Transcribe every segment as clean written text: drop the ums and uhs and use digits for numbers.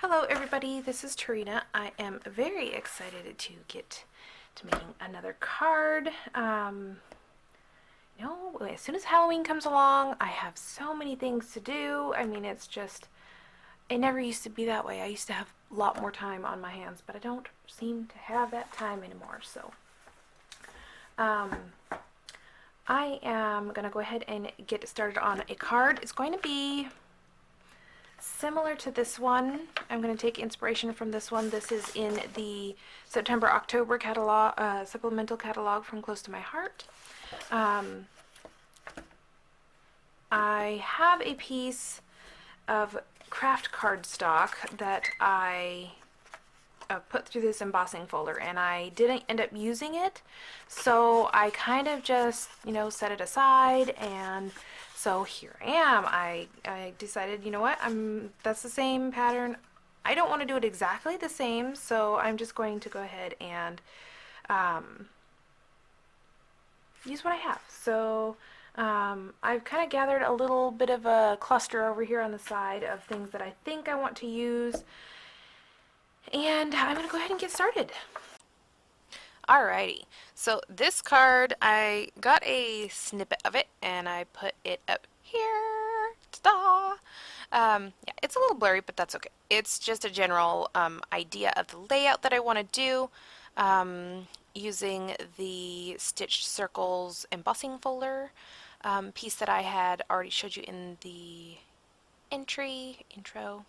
Hello everybody, this is Tarina. I am very excited to get to making another card. As soon as Halloween comes along, I have so many things to do. I mean, it never used to be that way. I used to have a lot more time on my hands, but I don't seem to have that time anymore. So, um, I am going to go ahead and get started on a card. It's going to be similar to this one. I'm going to take inspiration from this one. This is in the September-October catalog, supplemental catalog from Close to My Heart. I have a piece of Kraft cardstock that I put through this embossing folder, and I didn't end up using it, so I kind of just, set it aside, and so here I am. I decided, that's the same pattern. I don't want to do it exactly the same, so I'm just going to go ahead and use what I have. So I've kind of gathered a little bit of a cluster over here on the side of things that I think I want to use, and I'm going to go ahead and get started. Alrighty, so this card, I got a snippet of it and I put it up here. Ta-da! Yeah, it's a little blurry, but that's okay. It's just a general idea of the layout that I want to do using the Stitched Circles embossing folder piece that I had already showed you in the intro.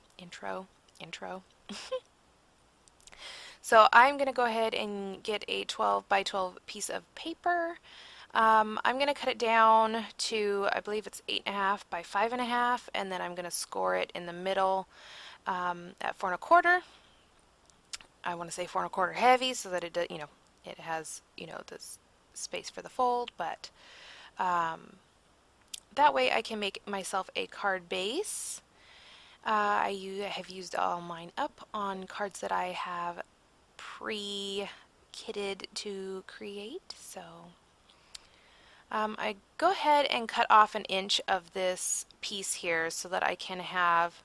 So I'm going to go ahead and get a 12 by 12 piece of paper. I'm going to cut it down to, I believe it's 8.5 by 5.5, and then I'm going to score it in the middle at 4 1/4. I want to say 4 1/4 heavy so that it does, it has, the space for the fold, but that way I can make myself a card base. I have used all mine up on cards that I have pre-kitted to create. So I go ahead and cut off 1 inch of this piece here so that I can have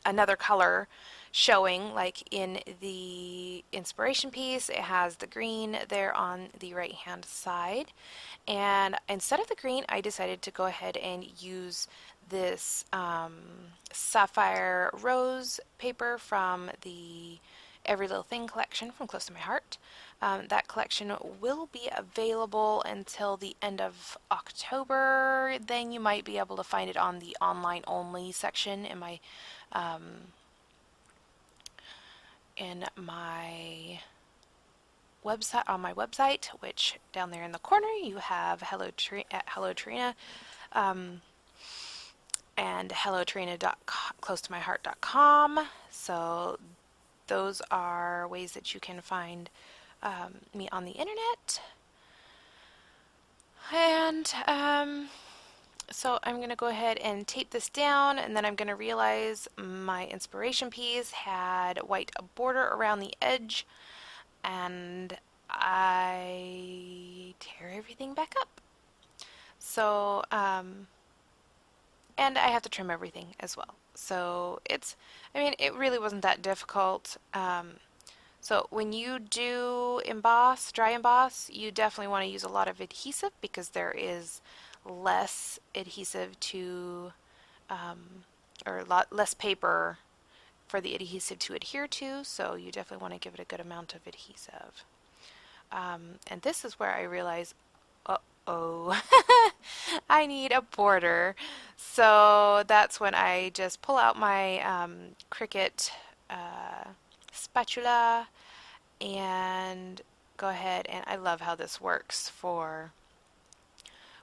another color showing. Like in the inspiration piece, it has the green there on the right hand side, and instead of the green I decided to go ahead and use this Sapphire rose paper from the Every Little Thing collection from Close to My Heart. That collection will be available until the end of October. Then you might be able to find it on the online only section in my website, on my website, which down there in the corner you have hellotarina and hellotarina.closetomyheart.com. So those are ways that you can find me on the internet. And so I'm going to go ahead and tape this down, and then I'm going to realize my inspiration piece had white border around the edge, and I tear everything back up. So, and I have to trim everything as well. So it really wasn't that difficult. So when you do dry emboss, you definitely want to use a lot of adhesive because there is less adhesive to, or a lot less paper for the adhesive to adhere to, so you definitely want to give it a good amount of adhesive. And this is where I realize, uh-oh, I need a border. So that's when I just pull out my Cricut spatula and go ahead, and I love how this works for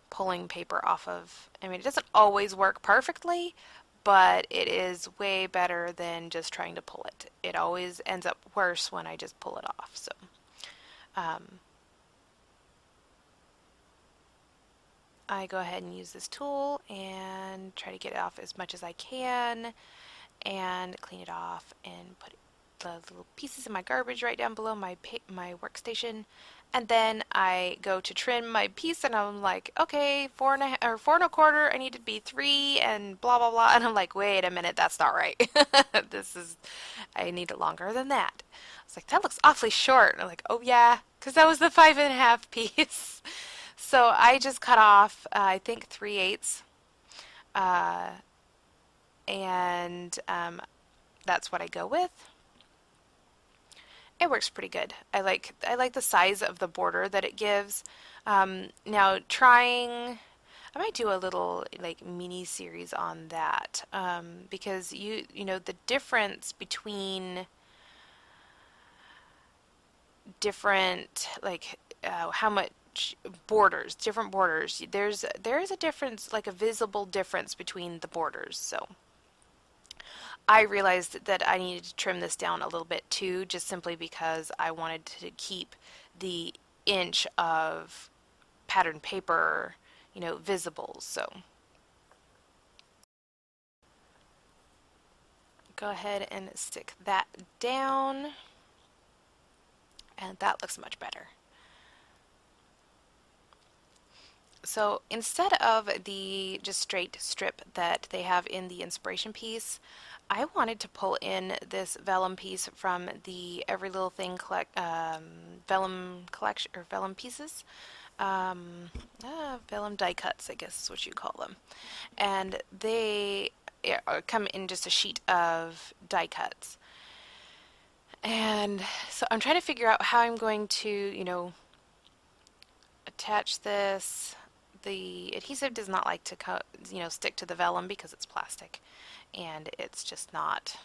pulling paper off of. It doesn't always work perfectly, but it is way better than just trying to pull it. It always ends up worse when I just pull it off. So I go ahead and use this tool and try to get it off as much as I can and clean it off and put it the little pieces of my garbage right down below my workstation, and then I go to trim my piece, and I'm like, okay, 4.5 or 4.25. I need to be 3, and blah blah blah. And I'm like, wait a minute, that's not right. I need it longer than that. I was like, that looks awfully short. And I'm like, oh yeah, because that was the 5.5 piece. So I just cut off, I think 3/8, uh, and that's what I go with. It works pretty good. I like the size of the border that it gives. Now I might do a little like mini series on that, because you know the difference between different like how much borders, different borders. There is a difference, like a visible difference between the borders. So I realized that I needed to trim this down a little bit too, just simply because I wanted to keep the inch of pattern paper, visible. So go ahead and stick that down, and that looks much better. So instead of the just straight strip that they have in the inspiration piece, I wanted to pull in this vellum piece from the Every Little Thing vellum collection, or vellum pieces. Vellum die cuts, I guess is what you call them. And they come in just a sheet of die cuts. And so I'm trying to figure out how I'm going to, attach this. The adhesive does not like to stick to the vellum because it's plastic, and it's just not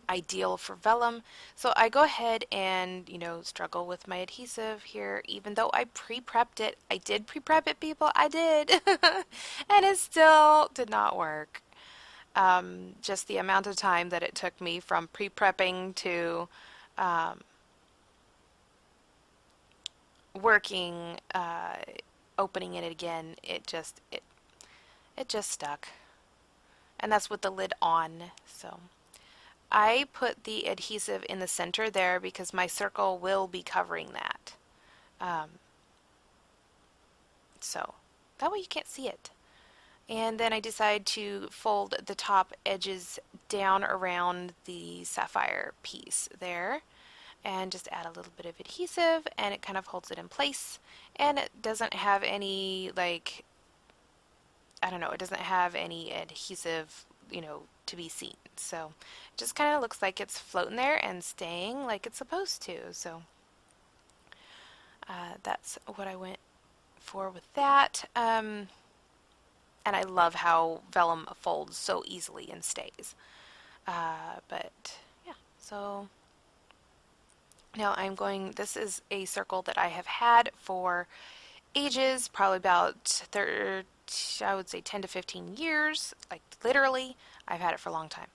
ideal for vellum. So I go ahead and struggle with my adhesive here, even though I pre-prepped it. I did pre-prep it, people. I did. And it still did not work. Just the amount of time that it took me from pre-prepping to working, opening it again, it just stuck. And that's with the lid on. So I put the adhesive in the center there because my circle will be covering that. So that way you can't see it. And then I decide to fold the top edges down around the sapphire piece there, and just add a little bit of adhesive, and it kind of holds it in place. And it doesn't have any, like, I don't know, it doesn't have any adhesive, to be seen. So it just kind of looks like it's floating there and staying like it's supposed to. So that's what I went for with that. And I love how vellum folds so easily and stays. But yeah, so now this is a circle that I have had for ages, probably about I would say 10 to 15 years, like literally. I've had it for a long time.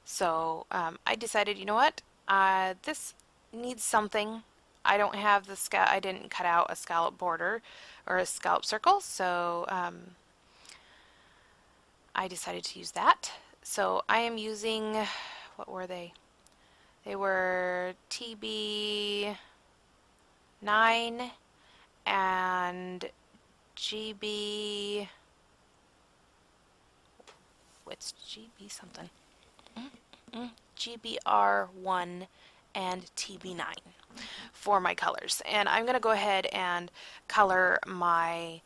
So I decided, you know what, this needs something. I don't have I didn't cut out a scallop border or a scallop circle, so I decided to use that. So I am using, what were they? They were TB9 and GB, what's GB something? GBR1 and TB9 for my colors. And I'm going to go ahead and color my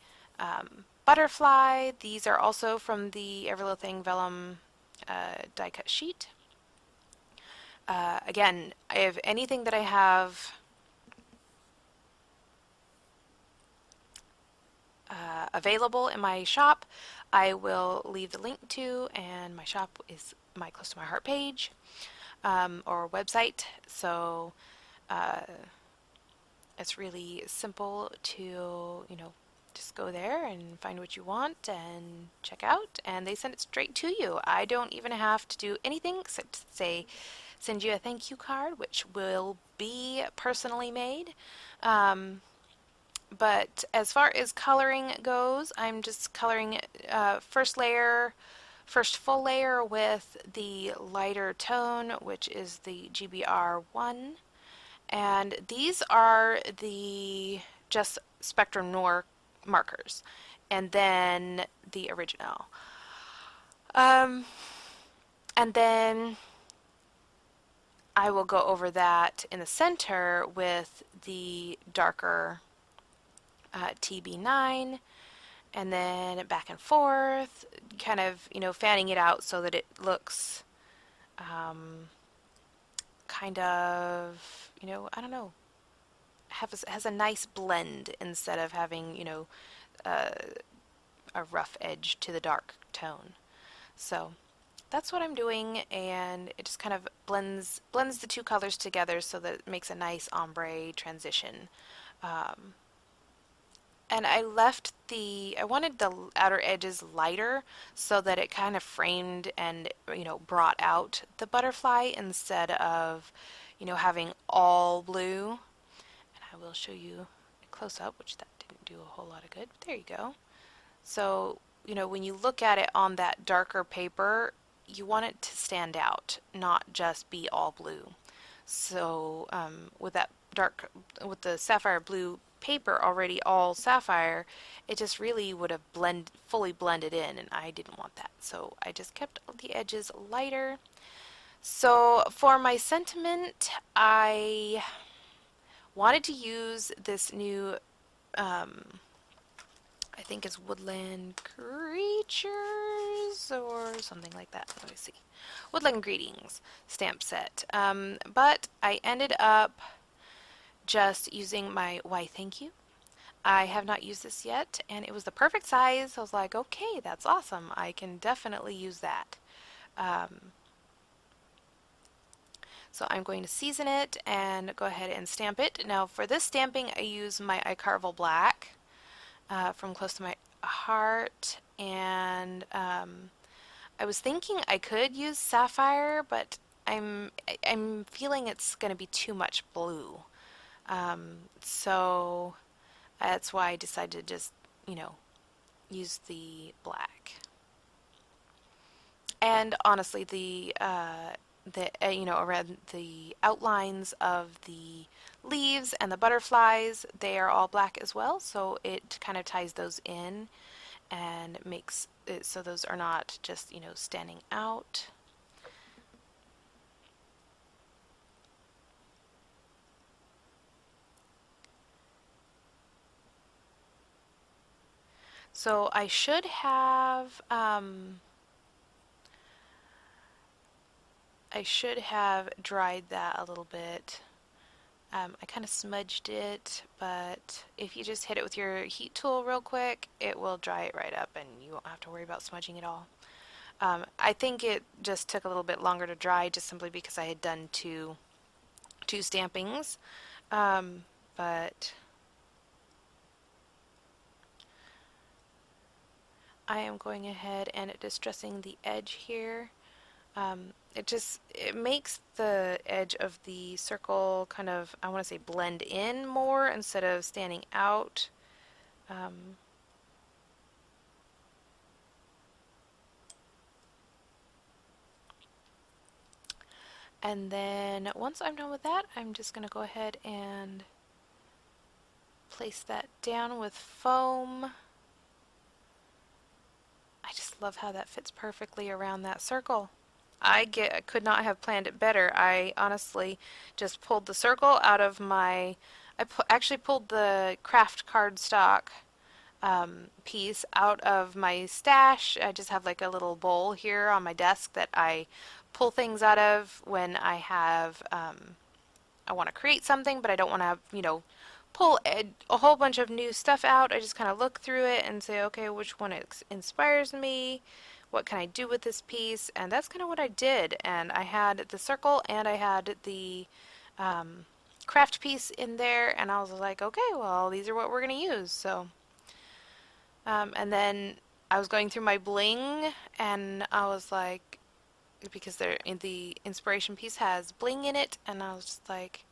butterfly. These are also from the Every Little Thing vellum die cut sheet. Again, if anything that I have available in my shop, I will leave the link to, and my shop is my Close to My Heart page or website. So it's really simple to, just go there and find what you want and check out, and they send it straight to you. I don't even have to do anything except send you a thank you card, which will be personally made. But as far as coloring goes, I'm just coloring first layer first full layer with the lighter tone, which is the GBR1. And these are the just Spectrum Noir markers. And then the original. Um, and then I will go over that in the center with the darker TB9, and then back and forth, kind of, fanning it out so that it looks um, kind of, I don't know, has a nice blend instead of having, uh, a rough edge to the dark tone. So that's what I'm doing, and it just kind of blends the two colors together so that it makes a nice ombre transition. Um, and I wanted the outer edges lighter so that it kind of framed and, brought out the butterfly instead of, having all blue. And I will show you a close up, which that didn't do a whole lot of good. But there you go. So, when you look at it on that darker paper, you want it to stand out, not just be all blue. So, with the sapphire blue paper already all sapphire, it just really would have fully blended in, and I didn't want that. So I just kept the edges lighter. So for my sentiment, I wanted to use this new I think it's Woodland Creatures or something like that. Let me see. Woodland Greetings stamp set. But I ended up just using my Why Thank You. I have not used this yet, and it was the perfect size. I was like, okay, that's awesome. I can definitely use that. Um, so I'm going to season it and go ahead and stamp it. Now for this stamping, I use my Archival Black from Close to My Heart, and I was thinking I could use Sapphire, but I'm feeling it's going to be too much blue. So that's why I decided to just, use the black. And honestly, around the outlines of the leaves and the butterflies, they are all black as well, so it kind of ties those in and makes it so those are not just, standing out. So I should have dried that a little bit. I kind of smudged it, but if you just hit it with your heat tool real quick, it will dry it right up and you won't have to worry about smudging it all. I think it just took a little bit longer to dry just simply because I had done two stampings. But I am going ahead and distressing the edge here. It makes the edge of the circle kind of, I want to say, blend in more instead of standing out. And then once I'm done with that, I'm just going to go ahead and place that down with foam. I just love how that fits perfectly around that circle. I could not have planned it better. I honestly just pulled the circle out of actually pulled the Kraft cardstock piece out of my stash. I just have like a little bowl here on my desk that I pull things out of when I want to create something, but I don't want to, pull a whole bunch of new stuff out. I just kind of look through it and say, okay, which one inspires me? What can I do with this piece? And that's kind of what I did. And I had the circle and I had the craft piece in there, and I was like, okay, well, these are what we're going to use. So, and then I was going through my bling, and I was like, because the inspiration piece has bling in it, and I was just like,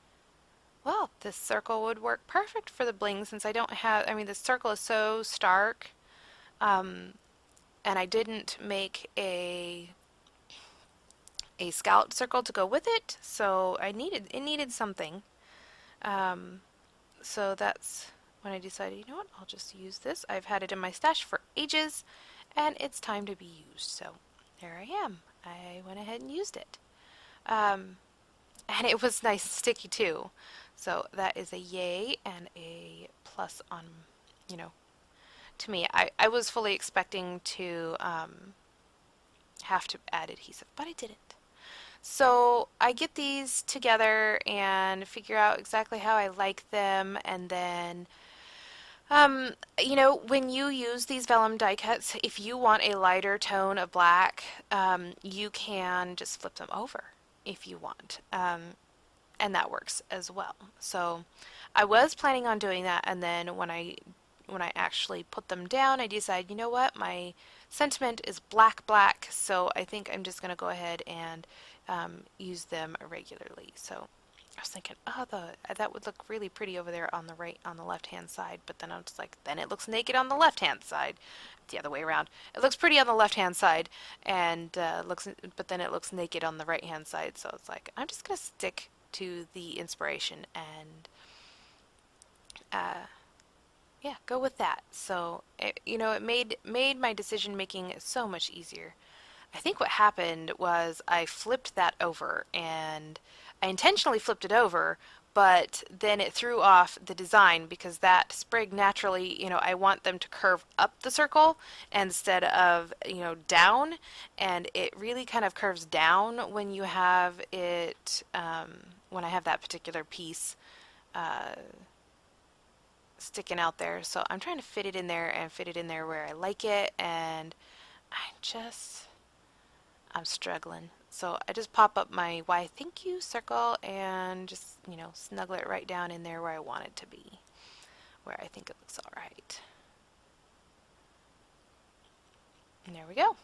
well, this circle would work perfect for the bling since I don't have, I mean, the circle is so stark. Um, and I didn't make a scalloped circle to go with it, so it needed something. Um, so that's when I decided, you know what, I'll just use this. I've had it in my stash for ages, and it's time to be used. So there I am. I went ahead and used it. Um, and it was nice and sticky too. So that is a yay and a plus on, you know, to me. I was fully expecting to have to add adhesive, but I didn't. So I get these together and figure out exactly how I like them, and then you know, when you use these vellum die cuts, if you want a lighter tone of black, you can just flip them over if you want, and that works as well. So I was planning on doing that, and then when I actually put them down, I decided, you know what, my sentiment is black black, so I think I'm just going to go ahead and use them regularly. So I was thinking, oh, that would look really pretty over there on the left hand side, but then I was like, then it looks naked on the left hand side. The other way around. It looks pretty on the left hand side, and but then it looks naked on the right hand side. So it's like, I'm just gonna stick to the inspiration and uh, yeah, go with that. So you know, it made my decision making so much easier. I think what happened was I flipped that over, and I intentionally flipped it over, but then it threw off the design because that sprig naturally, you know, I want them to curve up the circle instead of, you know, down, and it really kind of curves down when you have it, when I have that particular piece uh, sticking out there. So I'm trying to fit it in there and fit it in there where I like it, and I just I'm struggling. So I just pop up my why thank you circle and just, you know, snuggle it right down in there where I want it to be, where I think it looks all right. And there we go.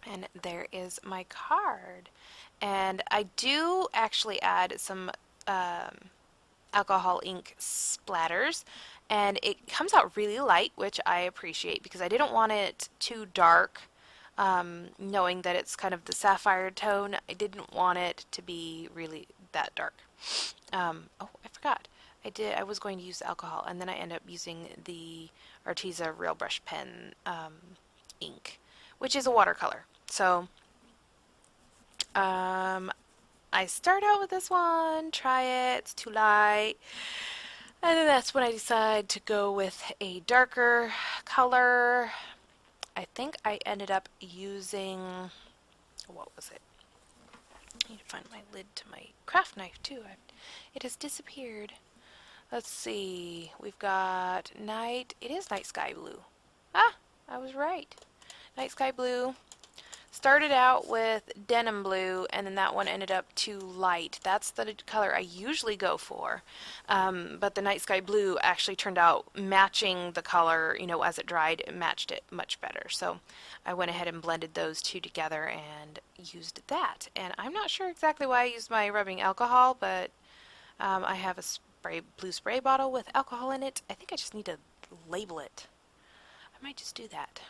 And there is my card. And I do actually add some alcohol ink splatters, and it comes out really light, which I appreciate because I didn't want it too dark. Knowing that it's kind of the sapphire tone, I didn't want it to be really that dark. Oh, I forgot. I was going to use alcohol, and then I ended up using the Arteza Real Brush Pen ink, which is a watercolor. So I start out with this one, try it, it's too light, and then that's when I decide to go with a darker color. I think I ended up using, what was it? I need to find my lid to my craft knife too. It has disappeared. Let's see. We've got night. It is night sky blue. Ah, I was right. Night sky blue. Started out with denim blue, and then that one ended up too light. That's the color I usually go for, but the night sky blue actually turned out matching the color, you know, as it dried, it matched it much better. So I went ahead and blended those two together and used that. And I'm not sure exactly why I used my rubbing alcohol, but I have a blue spray bottle with alcohol in it. I think I just need to label it. I might just do that.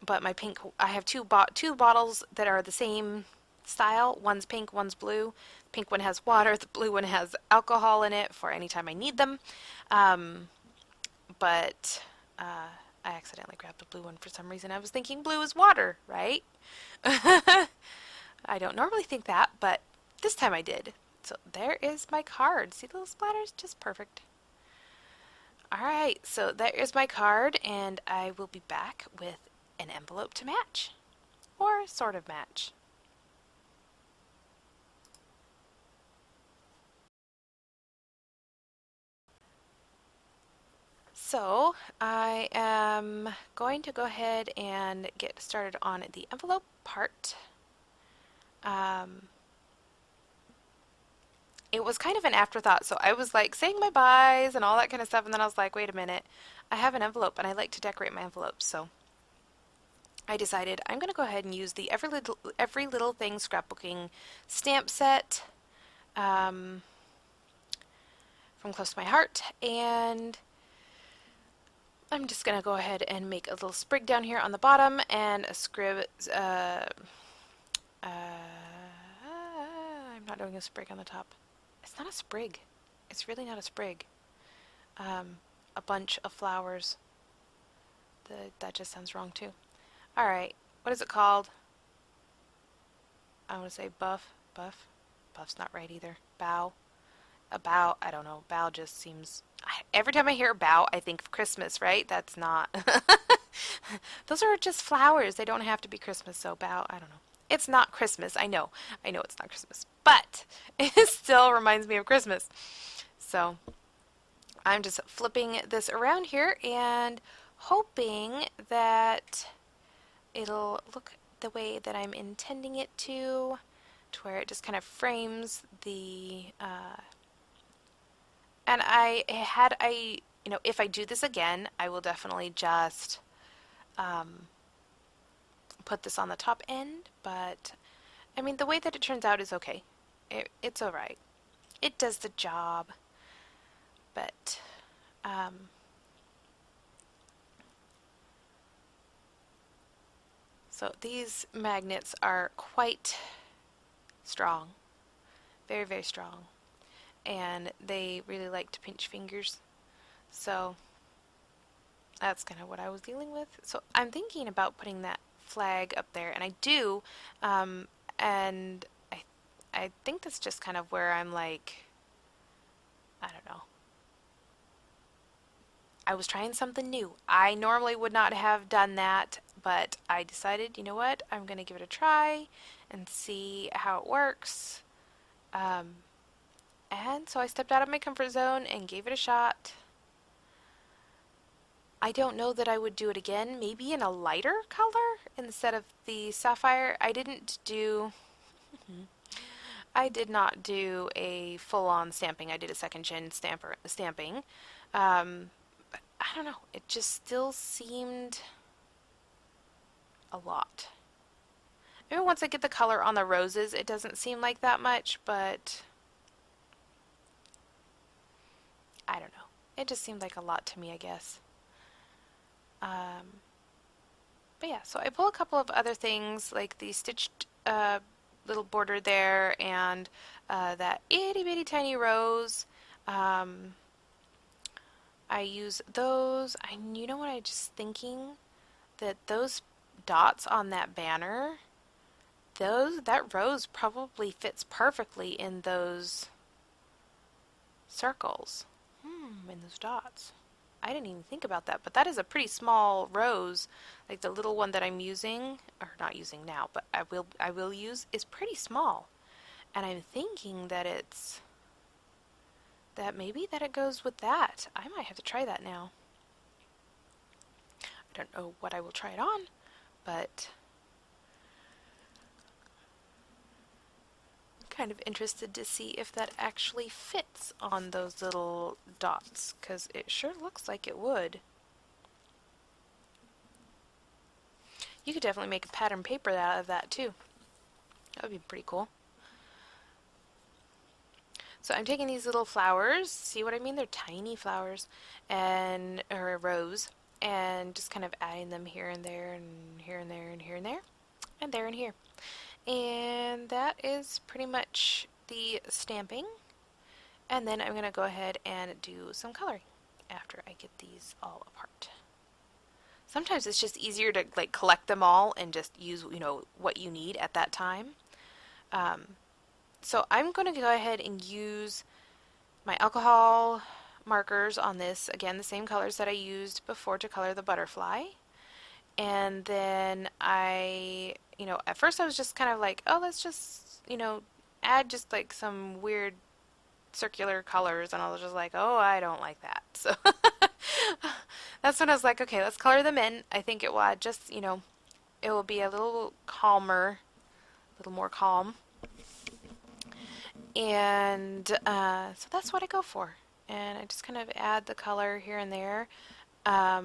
But my pink, I have two bottles that are the same style. One's pink, one's blue. The pink one has water, the blue one has alcohol in it for any time I need them. But I accidentally grabbed the blue one for some reason. I was thinking blue is water, right? I don't normally think that, but this time I did. So there is my card. See the little splatters? Just perfect. Alright, so there is my card, and I will be back with an envelope to match, or sort of match. So I am going to go ahead and get started on the envelope part. It was kind of an afterthought, so I was like saying my byes and all that kind of stuff, and then I was like, wait a minute, I have an envelope and I like to decorate my envelopes, so I decided I'm going to go ahead and use the Every Little Thing scrapbooking stamp set from Close to My Heart, and I'm just gonna go ahead and make a little sprig down here on the bottom and a scrib. I'm not doing a sprig on the top. It's not a sprig. It's really not a sprig. A bunch of flowers. That just sounds wrong too. Alright, what is it called? I want to say buff. Buff? Buff's not right either. Bow. A bow. I don't know. Bow just seems... Every time I hear bow, I think of Christmas, right? That's not... Those are just flowers. They don't have to be Christmas, so bow, I don't know. It's not Christmas. I know. I know it's not Christmas. But it still reminds me of Christmas. So I'm just flipping this around here and hoping that it'll look the way that I'm intending it to where it just kind of frames the and if I do this again, I will definitely just put this on the top end, but I mean the way that it turns out is okay. It's alright. It does the job, but so these magnets are quite strong, very, very strong, and they really like to pinch fingers, so that's kind of what I was dealing with. So I'm thinking about putting that flag up there, and I do, and I think that's just kind of where I'm like, I don't know. I was trying something new. I normally would not have done that, but I decided, you know what, I'm going to give it a try and see how it works. And so I stepped out of my comfort zone and gave it a shot. I don't know that I would do it again, maybe in a lighter color instead of the sapphire. I did not do a full-on stamping. I did a second gen stamping. But I don't know, it just still seemed a lot. Maybe once I get the color on the roses, it doesn't seem like that much, but I don't know. It just seemed like a lot to me, I guess. But yeah, so I pull a couple of other things, like the stitched little border there, and that itty bitty tiny rose. I use those. You know what I just thinking? That those dots on that banner, that rose probably fits perfectly in those circles. In those dots. I didn't even think about that, but that is a pretty small rose. Like the little one that I'm using, or not using now, but I will use, is pretty small. And I'm thinking that maybe that it goes with that. I might have to try that now. I don't know what I will try it on, but kind of interested to see if that actually fits on those little dots, because it sure looks like it would. You could definitely make a pattern paper out of that too. That would be pretty cool. So I'm taking these little flowers, see what I mean? They're tiny flowers, or a rose, and just kind of adding them here and there, and here and there, and here and there, and there and here. And that is pretty much the stamping. And then I'm going to go ahead and do some coloring after I get these all apart. Sometimes it's just easier to like collect them all and just use, what you need at that time. So I'm going to go ahead and use my alcohol markers on this. Again, the same colors that I used before to color the butterfly. And then at first I was just kind of like, oh, let's just, add just like some weird circular colors. And I was just like, oh, I don't like that. So that's when I was like, okay, let's color them in. I think it will add just, it will be a little calmer, a little more calm. And so that's what I go for. And I just kind of add the color here and there. I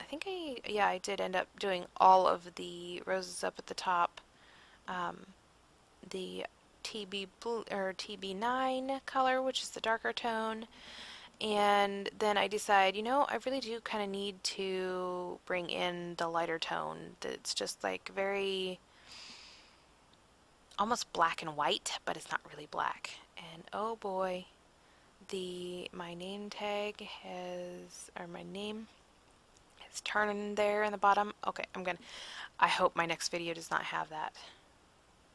think I did end up doing all of the roses up at the top. The TB blue or TB9 color, which is the darker tone, And then I decide, you know, I really do kind of need to bring in the lighter tone. That's just like very almost black and white, but it's not really black. And oh boy, the my name tag has, or my name is turned there in the bottom. Okay, I hope my next video does not have that.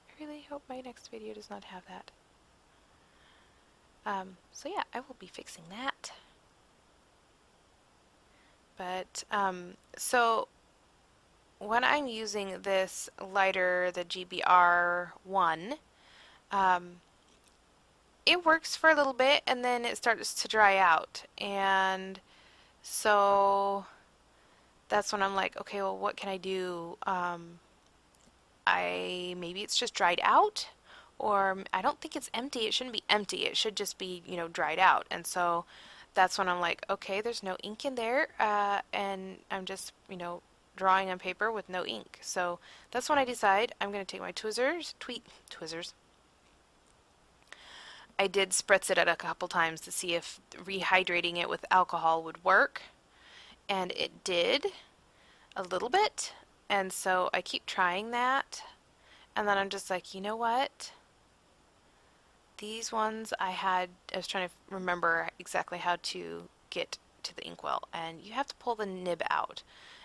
I really hope my next video does not have that. So yeah, I will be fixing that. But so when I'm using this lighter, the GBR1, um, it works for a little bit and then it starts to dry out. And so that's when I'm like, okay, well, what can I do? Maybe it's just dried out, or I don't think it's empty. It shouldn't be empty. It should just be, you know, dried out. And so that's when I'm like, okay, there's no ink in there, and I'm just, you know, drawing on paper with no ink. So that's when I decide I'm going to take my tweezers. I did spritz it at a couple times to see if rehydrating it with alcohol would work, and it did a little bit. And so I keep trying that, and then I'm just like, you know what? These ones I was trying to remember exactly how to get to the inkwell, and you have to pull the nib out.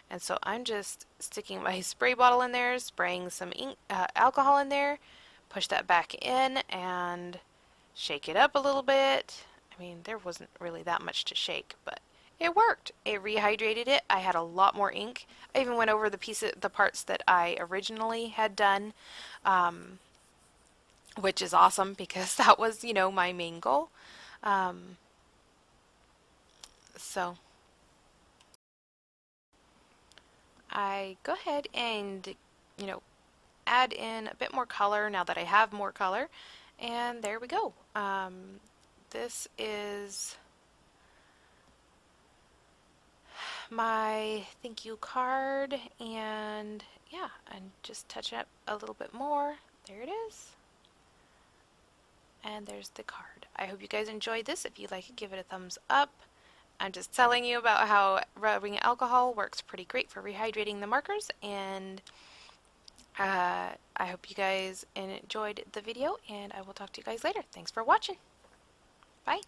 And so I'm just sticking my spray bottle in there, spraying some alcohol in there, push that back in, and shake it up a little bit. I mean, there wasn't really that much to shake, but it worked. It rehydrated it. I had a lot more ink. I even went over the parts that I originally had done, um, which is awesome because that was, you know, my main goal. Um, so I go ahead and, you know, add in a bit more color now that I have more color. And there we go. This is my thank you card, and yeah, and just touch it up a little bit more. There it is. And there's the card. I hope you guys enjoyed this. If you like it, give it a thumbs up. I'm just telling you about how rubbing alcohol works pretty great for rehydrating the markers, and I hope you guys enjoyed the video, and I will talk to you guys later. Thanks for watching. Bye.